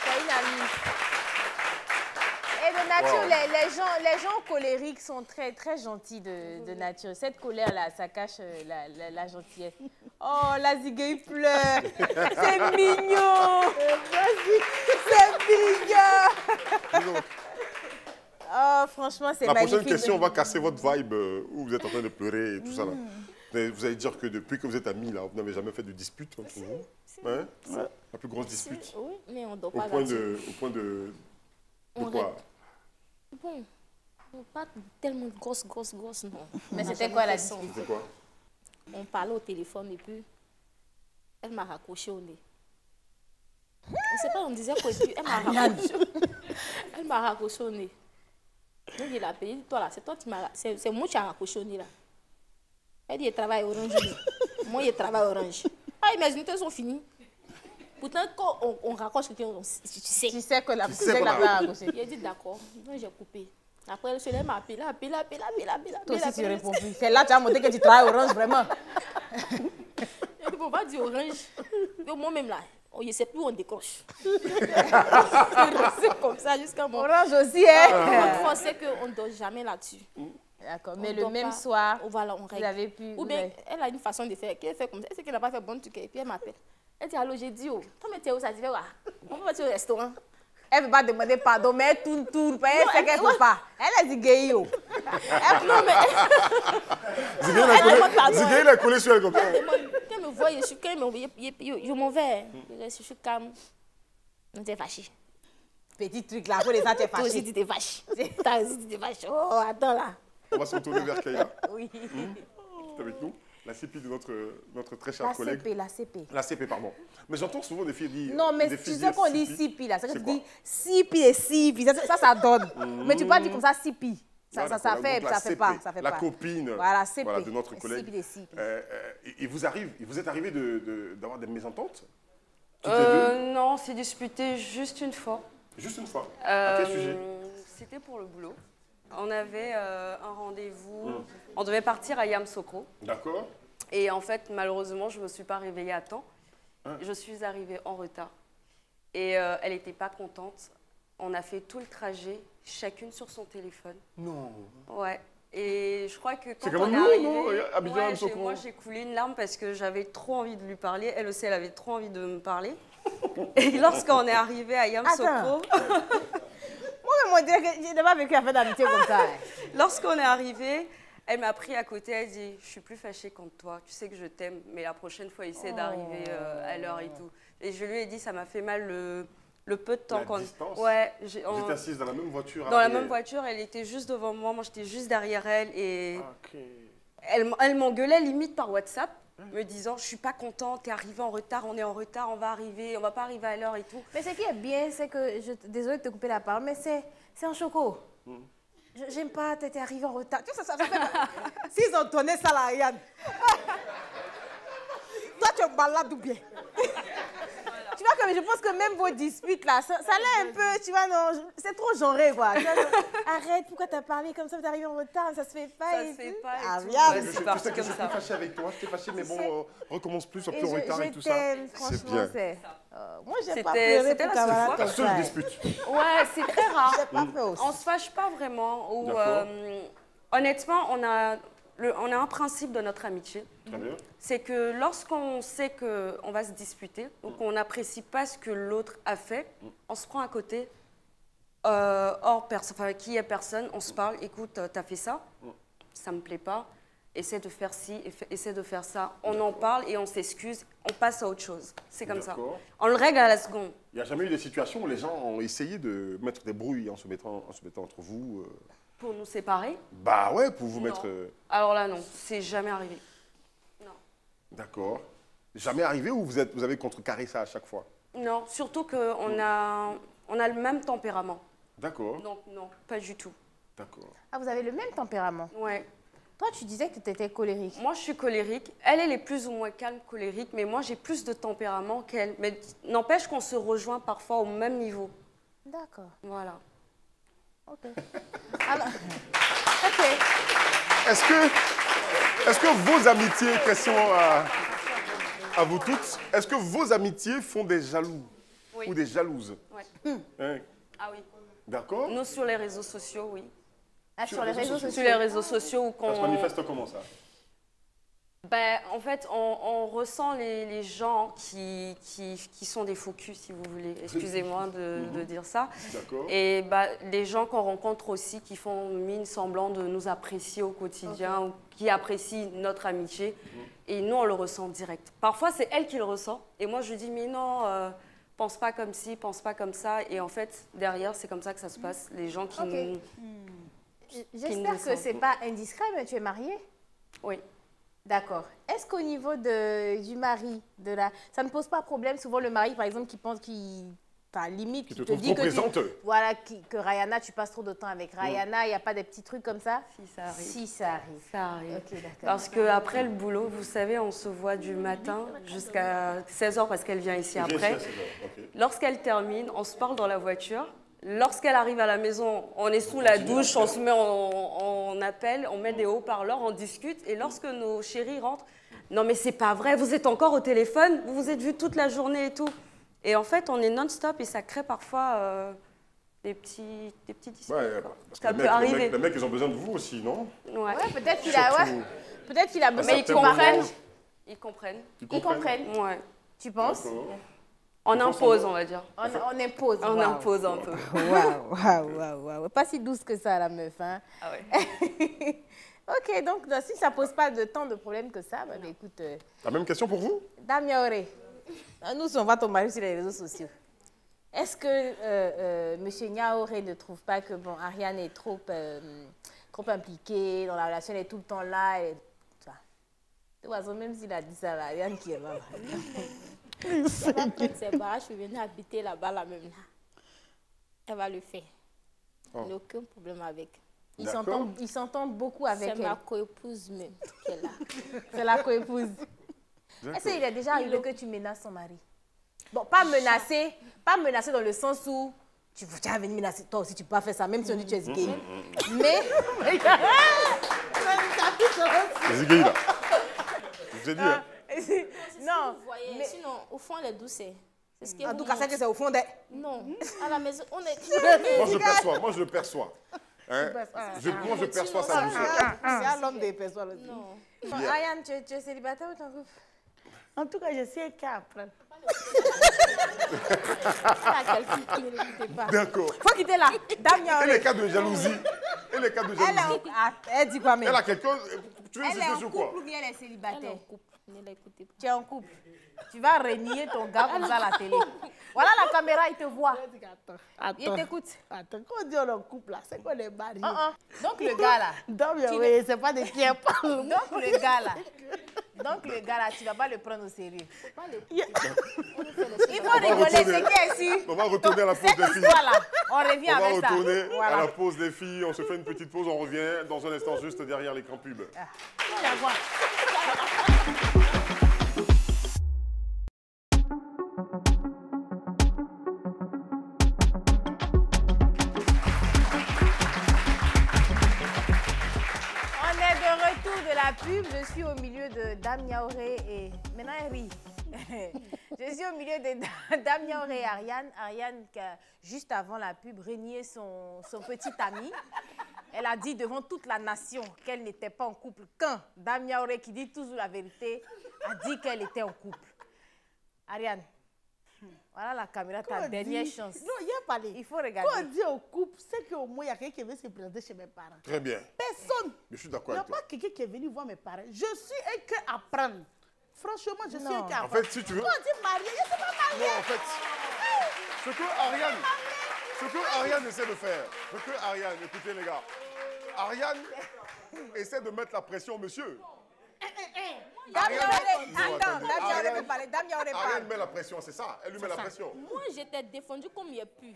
C'est une amie. Et de nature, les gens colériques sont très, très gentils de nature. Cette colère-là, ça cache la gentillesse. Oh, la Zigueille pleure. C'est mignon. Vas-y, c'est mignon. Oh, franchement, c'est magnifique. La prochaine question, on va casser votre vibe où vous êtes en train de pleurer et tout ça. Là. Vous allez dire que depuis que vous êtes amis, là, vous n'avez jamais fait de dispute entre vous. Hein? La plus grosse dispute. Oui, mais on dort Au pas point là-dessus. au point de On quoi? Bon, pas tellement grosse, non. Mais On a c'était jamais quoi la fait ça. C'est quoi? On parlait au téléphone et puis elle m'a raccroché au nez. On ne sait pas, on disait quoi et puis elle m'a raccroché. Elle m'a raccroché au nez. Donc il a payé, toi là, c'est toi qui m'as... C'est moi qui ai raccroché au nez là. Elle dit, il travaille Orange. Moi, il travaille Orange. Ah, mes unités sont finies. Pourtant, quand on raccroche quelqu'un, tu sais. Tu sais que la sais qu'on la a- barre à gauche. Il a dit d'accord. Donc j'ai coupé. Après, le soleil m'a appelé. Toi aussi, tu réponds plus. C'est là que tu as montré que tu travailles Orange, vraiment. Il dit, on va dire Orange. Mais moi-même là, on ne sait plus où on décroche. C'est comme ça jusqu'à mon... Orange aussi, hein? Notre force, c'est qu'on ne dort jamais là-dessus. D'accord, On mais le dort même pas. soir, Voilà, on vous règle. avez pu... Ou bien, elle a une façon de faire. Qu'elle fait comme ça. Elle sait qu'elle n'a pas fait bon truc. Et puis elle m'appelle. Elle dit, allô, j'ai dit, oh, toi, mais tu es où ça? Tu fais quoi? On peut partir au restaurant. Elle ne veut pas demander pardon, mais elle tourne. Elle sait qu'elle ne peut pas. Elle a dit gay, yo. Non, mais Zigueï, il a collé sur elle comme ça. quand elle me voit, je suis calme. Je m'en vais. Je suis calme. On était fâchés. Petit truc là, pour les gens, tu es Toi aussi, fâché. tu t'es fâché. Toi aussi, tu t'es fâché. Oh, attends là. On va se retourner vers Kaya. Oui. C'est avec nous. La CP de notre très cher La collègue. CP, la CP. La CP, pardon. Mais j'entends souvent des filles dire. Non, mais des tu filles sais dire qu'on dit CP. 6 pi là. C'est que C'est tu quoi dis 6 pi et 6 pi. Ça donne. Mais tu peux pas dire comme ça 6 pi. Voilà, Ça donc fait la pas. CP, Ça fait la pas. copine Voilà, CP. voilà, de notre Et collègue. 6 pi des 6 pi. Il vous est arrivé d'avoir des mésententes toutes les deux? Non, on s'est disputé juste une fois. Juste une fois. À quel sujet? C'était pour le boulot. On avait un rendez-vous. On devait partir à Yamoussoukro. D'accord. Et en fait, malheureusement, je ne me suis pas réveillée à temps. Je suis arrivée en retard. Et elle n'était pas contente. On a fait tout le trajet, chacune sur son téléphone. Non. Ouais. Et je crois que quand quand on même est lourd, arrivé, non, Abidjan, ouais, Yamoussoukro. moi j'ai coulé une larme parce que j'avais trop envie de lui parler. Elle aussi, elle avait trop envie de me parler. Et lorsqu'on est arrivé à Yamoussoukro, Moi-même, on dirait que je n'ai pas vécu un fait d'amitié comme ça. lorsqu'on est arrivé, elle m'a pris à côté, elle dit « Je suis plus fâchée contre toi, tu sais que je t'aime, mais la prochaine fois, essaie d'arriver à l'heure et tout. » Et je lui ai dit, ça m'a fait mal le peu de temps La qu'on... distance. Ouais, Vous étiez assises dans la même voiture? dans la arrière. même voiture, elle était juste devant moi, moi j'étais juste derrière elle et Ok. elle m'engueulait limite par WhatsApp, me disant « Je suis pas contente, t'es arrivée en retard, on est en retard, on va pas arriver à l'heure et tout. » Mais ce qui est bien, c'est que, désolée de te couper la parole, mais c'est un choco. J'aime pas, t'étais arrivé en retard. Tu sais, ça fait... S'ils ont donné ça à Ariane. Toi, tu es malade ou bien? Tu vois, comme je pense que même vos disputes là, ça l'est un peu, tu vois, non, c'est trop genré quoi. Tu vois, arrête, pourquoi t'as parlé comme ça, t'es arrivé en retard, ça se fait pas. Ça et se fait tout. pas et Ah, tout. regarde. Ouais, Je c'est sais parti que je comme suis ça. fâché avec toi, j'étais fâché, mais bon, recommence plus, sois Et plus en retard et je tout ça. t'aime, C'est franchement, bien. c'est... moi, j'ai pas C'était pleuré la pour seule camarade fois. comme La seule ça. dispute. Ouais, c'est très rare. J'ai pas fait aussi. On se fâche pas vraiment. Ou, D'accord. honnêtement, on a un principe de notre amitié. Très bien. C'est que lorsqu'on sait qu'on va se disputer ou qu'on n'apprécie pas ce que l'autre a fait, on se prend à côté, qui est personne, on se parle, écoute, t'as fait ça, ça me plaît pas, essaie de faire ci, essaie de faire ça. On en parle et on s'excuse, on passe à autre chose. C'est comme ça. D'accord. On le règle à la seconde. Il n'y a jamais eu des situations où les gens ont essayé de mettre des brouilles en se mettant entre vous Pour nous séparer, Bah ouais, pour vous Non. mettre... alors là non, c'est jamais arrivé. D'accord. Jamais arrivé ou vous avez contrecarré ça à chaque fois? Non, surtout qu'on a le même tempérament. D'accord, Donc non, pas du tout. d'accord. Ah, vous avez le même tempérament. Ouais. Toi, tu disais que tu étais colérique. Moi, je suis colérique. Elle est plus ou moins calme, colérique, mais moi, j'ai plus de tempérament qu'elle. Mais n'empêche qu'on se rejoint parfois au même niveau. D'accord. Voilà. Ok. Alors, ok. Est-ce que vos amitiés, question à vous toutes, est-ce que vos amitiés font des jaloux Oui. ou des jalouses? Ouais. Hein? Ah oui. D'accord. Nous, sur les réseaux sociaux, oui. Ah, sur les réseaux sociaux. Sur les réseaux sociaux. Ça se manifeste comment ça? Ben, en fait, on ressent les gens qui sont des faux culs, si vous voulez. Excusez-moi de dire ça. D'accord. Et ben, les gens qu'on rencontre aussi qui font mine semblant de nous apprécier au quotidien, ou qui apprécient notre amitié. Et nous, on le ressent direct. Parfois, c'est elle qui le ressent. Et moi, je lui dis, mais non, pense pas comme ci, pense pas comme ça. Et en fait, derrière, c'est comme ça que ça se passe. Les gens qui nous... J'espère que ce n'est pas indiscret, mais tu es mariée? Oui. D'accord. Est-ce qu'au niveau du mari, ça ne pose pas problème? Souvent, le mari, par exemple, qui pense enfin, limite, Qui qui te te dit trop présente. Voilà, que Rihanna, tu passes trop de temps avec Rihanna, il n'y a pas des petits trucs comme ça? Si, ça arrive. Si, ça arrive. Ça arrive. Ok, d'accord. Parce qu'après le boulot, vous savez, on se voit du matin jusqu'à 16h parce qu'elle vient ici après. Okay. Lorsqu'elle termine, on se parle dans la voiture. Lorsqu'elle arrive à la maison, on est sous la douche, on se met en appel, on met des haut-parleurs, on discute. Et lorsque nos chéris rentrent, non mais c'est pas vrai, vous êtes encore au téléphone, vous vous êtes vus toute la journée et tout. Et en fait, on est non-stop et ça crée parfois des petits disputes. Ouais, parce Ça que peut arriver. les mecs, ils ont besoin de vous aussi, non? Ouais. Peut-être qu'il a, peut-être qu'il a besoin Mais de ton ils mari. comprennent. Ils comprennent. Ouais. Tu penses? D'accord. On impose, on va dire. On impose. On Waouh. impose un peu. Waouh. Pas si douce que ça, la meuf. Hein? Ah ouais. Ok, donc si ça ne pose pas tant de problèmes que ça, bah, écoute. La même question pour vous? Dame Yaoré, nous, on voit ton mari sur les réseaux sociaux. Est-ce que M. Yaoré ne trouve pas que Ariane est trop impliquée dans la relation, elle est tout le temps là? De toute façon, même s'il a dit ça, là, Ariane qui est là. Elle va prendre ses bagages, je vais venir habiter là-bas, là même. Elle va le faire. Oh. Il n'y a aucun problème avec. Il s'entend beaucoup avec elle. C'est ma coépouse même qui est là. C'est la coépouse. Est-ce qu'il est déjà arrivé que tu menaces son mari? Bon, pas menacer dans le sens où tu vas venir menacer. Toi aussi, tu peux pas faire ça, même si on dit que tu es gay. Mais... Les gays, là. Je vous ai dit, hein. Non, Vous voyez, mais... sinon, au fond, elle est douce. C'est ce qui En vous tout cas, c'est que c'est au fond d'elle. Non, à la maison, on est... Moi, je le perçois. Hein? Moi, je perçois sa douceur. C'est l'homme des personnes. Non. Ariane, tu es célibataire ou tu es en couple? En tout cas, je sais qu'à apprendre. D'accord. Faut quitter là. Dame Et Yaoré. les cas de jalousie? Elle dit quoi, mais? Elle a quelqu'un? Tu veux Elle est insister en sur quoi? couple ou bien elle est célibataire? Elle est en couple. Ne l'écoutez pas. Tu es en couple. Tu vas renier ton gars comme ça à la télé. Voilà la caméra, il te voit. Il t'écoute. Attends, quand on dit on est en couple là, c'est qu'on est mariés. Donc le gars là. Donc, oui, c'est pas de qui elle parle. Donc le gars là, tu vas pas le prendre au sérieux. Il faut rigoler, c'est qui est sûr. On va retourner à la pause des filles. Voilà, on revient On va avec ça. retourner à Voilà. la pause des filles. On se fait une petite pause. On revient dans un instant juste derrière l'écran pub. On est de retour de la pub. Je suis au milieu de Dame Yaoré et... Maintenant, elle rit. Je suis au milieu de Dame Yaoré et Ariane. Ariane, qui a, juste avant la pub, renié son petit ami. Elle a dit devant toute la nation qu'elle n'était pas en couple. Quand Dame Yaoré, qui dit toujours la vérité, a dit qu'elle était en couple. Ariane, voilà la caméra, ta dernière chance. Non, il n'y a pas les... Il faut regarder. Quand on dit au couple, c'est qu'au moins il y a quelqu'un qui veut se présenter chez mes parents. Très bien. Personne. Mais je suis Il d'accord n'y a avec toi. pas quelqu'un qui est venu voir mes parents. Je suis un cœur à prendre. Franchement, je suis un cœur à En prendre. fait, si tu veux... Quand on dit marié, je ne suis pas marié. Non, en fait, ce que Ariane essaie de faire, écoutez les gars, Ariane essaie de mettre la pression au monsieur. Dame Yaoré, Non, attends, attendez. Dame Yaoré peut parler. Dame Yaoré Ariane parle. met la pression, c'est ça. Elle lui met la pression. Moi, je t'ai défendu comme il a pu.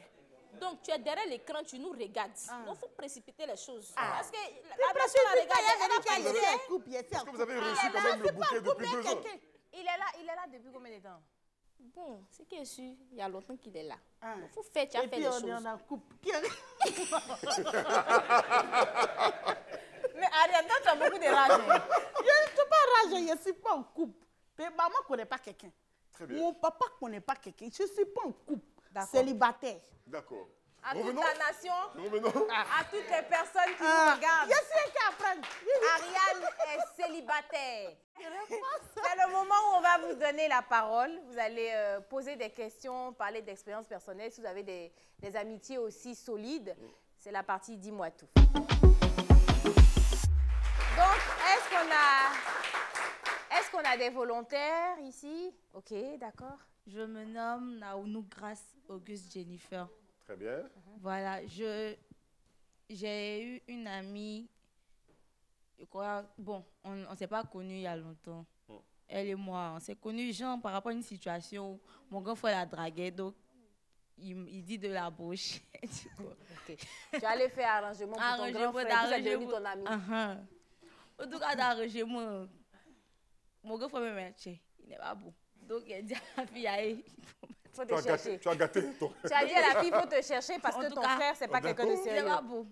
Donc, tu es derrière l'écran, tu nous regardes. Il faut précipiter les choses. Parce que la personne la regarde, elle a pas Il est en couple, il est en Est-ce que couple. vous avez reçu quand même le bouquet depuis 2 ans? Il est là depuis combien de temps? Bon, ce qui est sûr, il y a longtemps qu'il est là. Ah. Il faut faire, tu as Et fait puis les on est choses. en couple. Mais Ariane, toi, tu as beaucoup de rage. Je ne suis pas rageux, je ne suis pas en couple. Mais maman ne connaît pas quelqu'un. Très bien. Mon papa ne connaît pas quelqu'un. Je ne suis pas en couple. D'accord. Célibataire. D'accord. À toute Revenons. la nation, Revenons. à toutes les personnes qui nous regardent. Je suis qui apprendre. Ariane est célibataire. C'est le moment où on va vous donner la parole. Vous allez poser des questions, parler d'expériences personnelles. Si vous avez des amitiés aussi solides, c'est la partie Dis-moi tout. Donc, est-ce qu'on a des volontaires ici? Ok, d'accord. Je me nomme Naounou Grace Auguste Jennifer. Très bien. Voilà, j'ai eu une amie, bon, on ne s'est pas connus il y a longtemps. Elle et moi, on s'est connus genre par rapport à une situation où mon grand frère la draguait, donc il dit de la bouche. Ok. Tu allais faire arrangement pour ton grand frère, vous êtes devenu ton ami. En tout cas, d'arrangement, mon grand frère me dit, il n'est pas beau. Donc, il dit à la fille, allez. Faut te chercher. Tu as gâté ton... Tu as dit à la fille, il faut te chercher parce que ton frère, c'est pas quelqu'un de Il n'est sérieux. pas beau.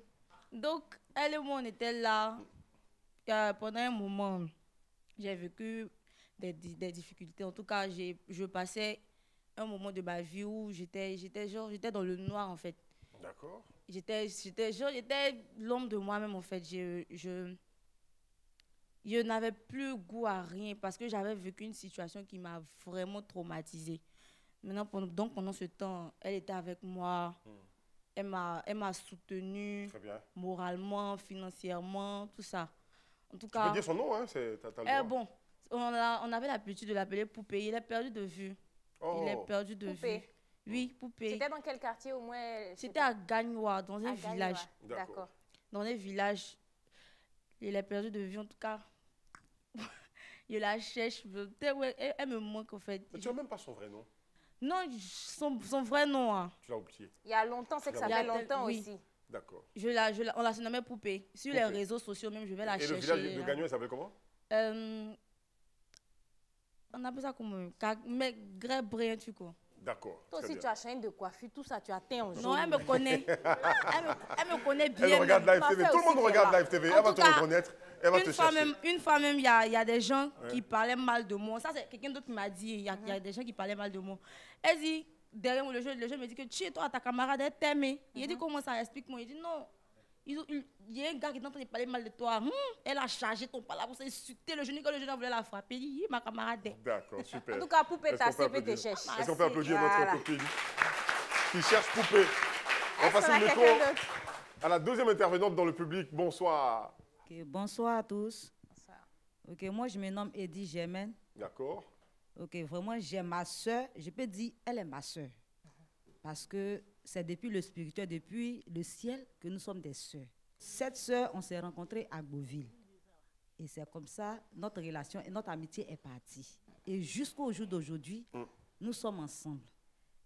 Donc, elle et moi, on était là. Pendant un moment, j'ai vécu des difficultés. En tout cas, je passais un moment de ma vie où j'étais dans le noir, en fait. D'accord. J'étais l'homme de moi-même, en fait. Je n'avais plus goût à rien parce que j'avais vécu une situation qui m'a vraiment traumatisée. Maintenant, pendant ce temps, elle était avec moi. Elle m'a soutenue moralement, financièrement, tout ça. En tout cas, tu peux dire son nom, hein? T'as le droit. Bon, on avait l'habitude de l'appeler Poupée. Il est perdu de vue. Oh. Il est perdu de vue. Oui, Poupée. C'était dans quel quartier au moins? C'était à Gagnoa, dans un village. D'accord. Dans un village. Il est perdu de vue, en tout cas. Je la cherche. Elle me manque, en fait. Mais tu n'as même pas son vrai nom. Non, son vrai nom. Hein. Tu l'as oublié. Il y a longtemps, c'est que ça fait longtemps aussi. D'accord. On la surnommait Poupée. Sur les réseaux sociaux même, je vais la chercher. Et le village de Gagnon, il s'appelle comment? On appelle ça comme mais Grès-Brin, tu vois. D'accord. Toi aussi, tu as changé de coiffure, tout ça, tu as teint en jaune. Non, elle me connaît. elle me connaît bien. Elle regarde Live TV. Tout le monde regarde Live TV. Elle va te reconnaître. Elle va te chercher. Une fois même, il y a des gens qui parlaient mal de moi. Ça, c'est quelqu'un d'autre qui m'a dit. Il y a des gens qui parlaient mal de moi. Elle dit, derrière moi, le jeu me dit que tu es toi, ta camarade, elle t'aime. Il dit comment ça, explique-moi. Il dit non. Il y a un gars qui est en train de parler mal de toi. Elle a chargé ton palabre pour s'insulter le jeune. Quand le jeune voulait la frapper, il dit, ma camarade. D'accord, super. En tout cas, Poupée, ta CP te cherche. Est-ce qu'on peut applaudir notre copine qui cherche Poupée? On va passer le micro à la deuxième intervenante dans le public. Bonsoir. Okay, bonsoir à tous. Bonsoir. Ok, moi, je me nomme Eddie Germaine. D'accord. Ok, vraiment, j'ai ma soeur. Je peux dire, elle est ma soeur. Parce que c'est depuis le spirituel, depuis le ciel, que nous sommes des sœurs. Cette sœur, on s'est rencontrés à Beauville. Et c'est comme ça, notre relation et notre amitié est partie. Et jusqu'au jour d'aujourd'hui, nous sommes ensemble.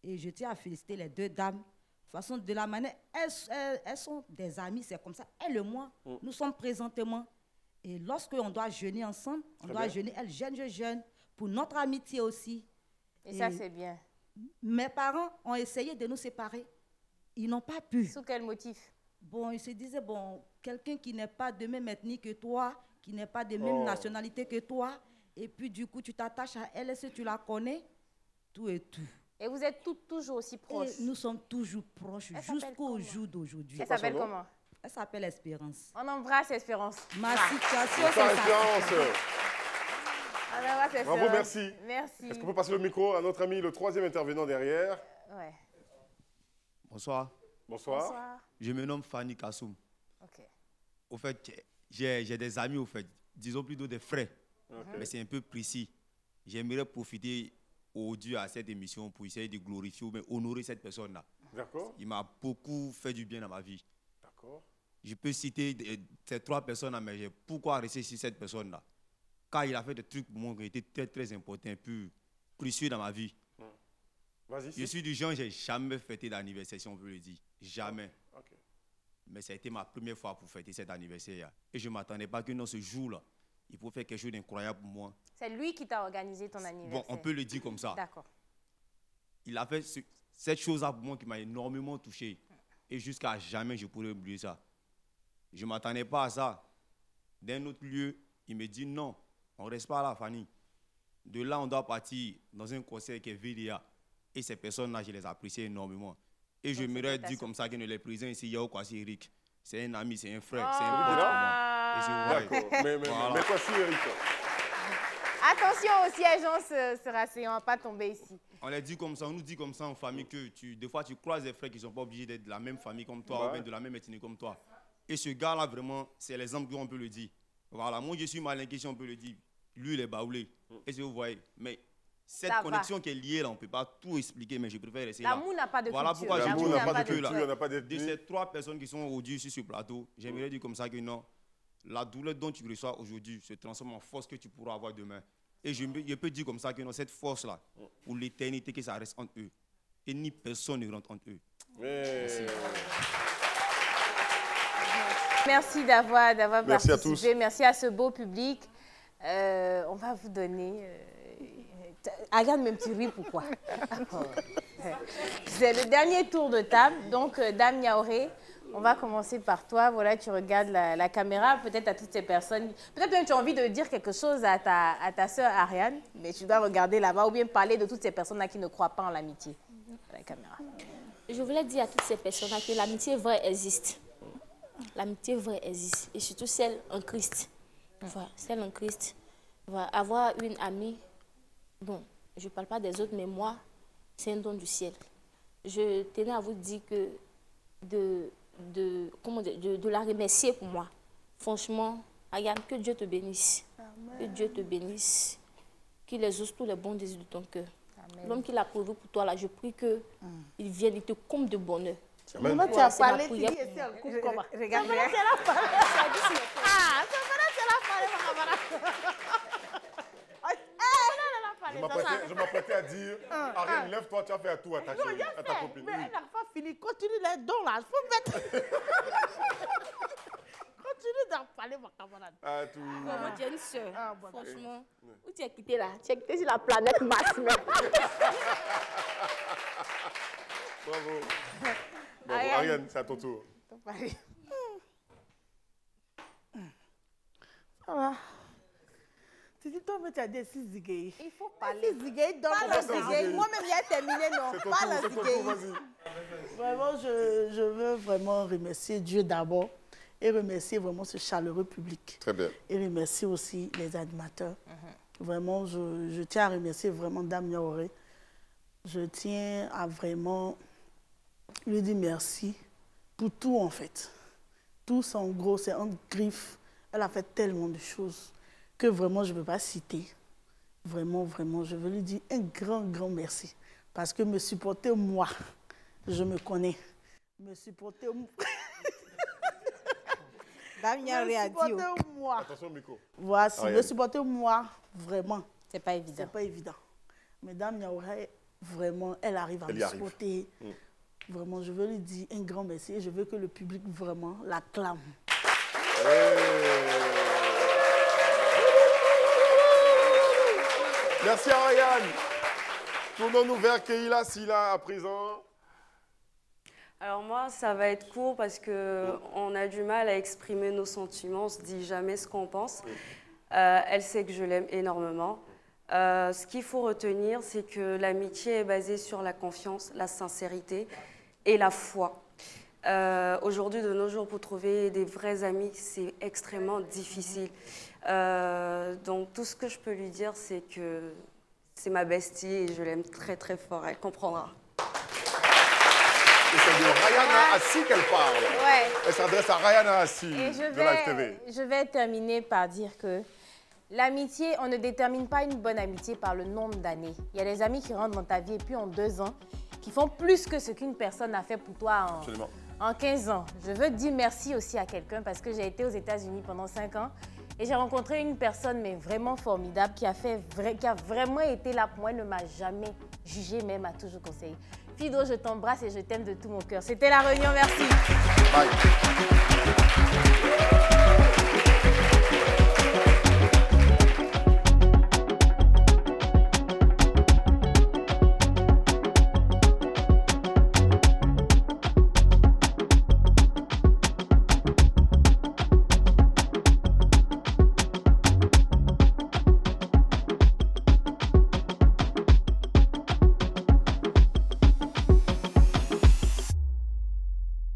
Et je tiens à féliciter les deux dames. De toute façon, de la manière, elles sont des amies, c'est comme ça. Elle et moi, nous sommes présentement. Et lorsqu'on doit jeûner ensemble, on doit jeûner, elles jeûnent, je jeûne, pour notre amitié aussi. Et ça, c'est bien. Mes parents ont essayé de nous séparer. Ils n'ont pas pu. Sous quel motif? Bon, ils se disaient, bon, quelqu'un qui n'est pas de même ethnie que toi, qui n'est pas de même nationalité que toi, et puis du coup, tu t'attaches à elle, est-ce que tu la connais? Tout et tout. Et vous êtes toujours aussi proches? Et nous sommes toujours proches jusqu'au jour d'aujourd'hui. Elle s'appelle comment? Elle s'appelle Espérance. On embrasse Espérance. Ma situation, c'est ça. Bravo, merci. Merci. Est-ce qu'on peut passer le micro à notre ami, le troisième intervenant derrière? Ouais. Bonsoir. Bonsoir. Je me nomme Fanny Kassoum. Ok. Au fait, j'ai des amis, au fait, disons plutôt des frères, mais c'est un peu précis. J'aimerais profiter aujourd'hui à cette émission pour essayer de glorifier ou même honorer cette personne-là. D'accord. Il m'a beaucoup fait du bien dans ma vie. D'accord. Je peux citer ces trois personnes-là, mais pourquoi rester sur cette personne-là? Car il a fait des trucs pour moi qui étaient très, très importants, plus précieux dans ma vie. Je suis du genre, je n'ai jamais fêté d'anniversaire, si on peut le dire. Jamais. Okay. Mais ça a été ma première fois pour fêter cet anniversaire. Et je ne m'attendais pas que dans ce jour-là, il faut faire quelque chose d'incroyable pour moi. C'est lui qui t'a organisé ton anniversaire? Bon, on peut le dire comme ça. D'accord. Il a fait cette chose-là pour moi qui m'a énormément touché. Et jusqu'à jamais, je pourrais oublier ça. Je ne m'attendais pas à ça. D'un autre lieu, il me dit non, on ne reste pas là, Fanny. De là, on doit partir dans un concert qui est VDA. Et ces personnes-là, je les apprécie énormément. Et je me dis comme ça que les présents ici, Yao Kwasi Eric, c'est un ami, c'est un frère, c'est un pote pour moi. D'accord. Mais Kwasi Eric. Attention au siège, on sera on ne va pas tomber ici. On les dit comme ça, on nous dit comme ça en famille que des fois tu croises des frères qui ne sont pas obligés d'être de la même famille comme toi ou bien de la même ethnie comme toi. Et ce gars-là, vraiment, c'est l'exemple qu'on peut le dire. Voilà, moi je suis malinqué si on peut le dire. Lui, il est baoulé. Et si vous voyez, mais cette connexion qui est liée là, on ne peut pas tout expliquer, mais je préfère essayer là. L'amour n'a pas de culture. Voilà pourquoi l'amour n'a pas de culture, là. n'a pas de Ces 3 personnes qui sont aujourd'hui sur ce plateau, j'aimerais dire comme ça que non, la douleur dont tu reçois aujourd'hui se transforme en force que tu pourras avoir demain. Et je peux dire comme ça que non, cette force-là, pour l'éternité, que ça reste entre eux. Et ni personne ne rentre entre eux. Merci. Merci d'avoir Merci participé. à tous. Merci à ce beau public. On va vous donner... Regarde mes petits riz, pourquoi? C'est le dernier tour de table. Donc, Dame Yaoré, on va commencer par toi. Voilà, tu regardes la caméra, peut-être à toutes ces personnes. Peut-être même tu as envie de dire quelque chose à ta sœur Ariane, mais tu dois regarder là-bas ou bien parler de toutes ces personnes-là qui ne croient pas en l'amitié. La caméra. Je voulais dire à toutes ces personnes-là que l'amitié vraie existe. L'amitié vraie existe. Et surtout celle en Christ. Voilà, celle en Christ. Voilà, avoir une amie, bon, je ne parle pas des autres, mais moi, c'est un don du ciel. Je tenais à vous dire que de la remercier pour moi. Franchement, Ariane, que Dieu te bénisse. Amen. Que Dieu te bénisse. Qu'il exauce tous les bons désirs de ton cœur. L'homme qui l'a prouvé pour toi, là, je prie qu'il vienne, il te comble de bonheur. Maintenant, tu as parlé, tu dis, c'est un coup comment? Regarde, c'est la parole. Ah, c'est la parole, ma camarade. Je m'apprêtais à dire, Ariane, lève-toi, tu as fait un tour à ta chérie, à ta copine. Mais elle n'a pas fini. Continue les dons là. Il faut mettre. Continue d'en parler, ma camarade. Moi, tu es une soeur. Franchement, où tu es quitté là? Tu es quitté sur la planète Mars. Bravo. Bravo. Ariane, c'est à ton tour. Ça va. Tu dis, toi, mais tu as des 6 zigues. Il faut parler. 6 zigues, donc pas le zigues. Moi-même, j'ai terminé, non. Pas le zigues. Vraiment, je veux vraiment remercier Dieu d'abord et remercier vraiment ce chaleureux public. Très bien. Et remercier aussi les animateurs. Vraiment, je tiens à remercier vraiment Dame Yaoré. Je tiens à vraiment lui dire merci pour tout, en fait. Tout, c'est en gros, c'est en griffe. Elle a fait tellement de choses que vraiment, je ne peux pas citer. Vraiment, vraiment, je veux lui dire un grand, grand merci. Parce que me supporter, moi, je me connais. Me supporter, moi. Attention au micro. Voici, me supporter, moi, vraiment. C'est pas évident. C'est pas évident. Mais Dame Yaoré, vraiment, elle arrive à me supporter. Vraiment, je veux lui dire un grand merci et je veux que le public vraiment l'acclame. Merci Ariane. Tournons-nous vers Keila Silla à présent. Alors moi, ça va être court parce qu'on a du mal à exprimer nos sentiments, on ne se dit jamais ce qu'on pense. Elle sait que je l'aime énormément. Ce qu'il faut retenir, c'est que l'amitié est basée sur la confiance, la sincérité et la foi. Aujourd'hui, de nos jours, pour trouver des vrais amis, c'est extrêmement difficile. Donc tout ce que je peux lui dire, c'est que c'est ma bestie et je l'aime très très fort, elle comprendra. Et c'est de Rayana Assi qu'elle parle. Ouais. Elle s'adresse à Rayana Assi Et de Live TV. je vais terminer par dire que l'amitié, on ne détermine pas une bonne amitié par le nombre d'années. Il y a des amis qui rentrent dans ta vie et puis en 2 ans, qui font plus que ce qu'une personne a fait pour toi en 15 ans. Je veux dire merci aussi à quelqu'un parce que j'ai été aux États-Unis pendant 5 ans et j'ai rencontré une personne mais vraiment formidable qui a vraiment été là pour moi, elle ne m'a jamais jugée, mais m'a toujours conseillé. Fido, je t'embrasse et je t'aime de tout mon cœur. C'était La Réunion, merci. Bye.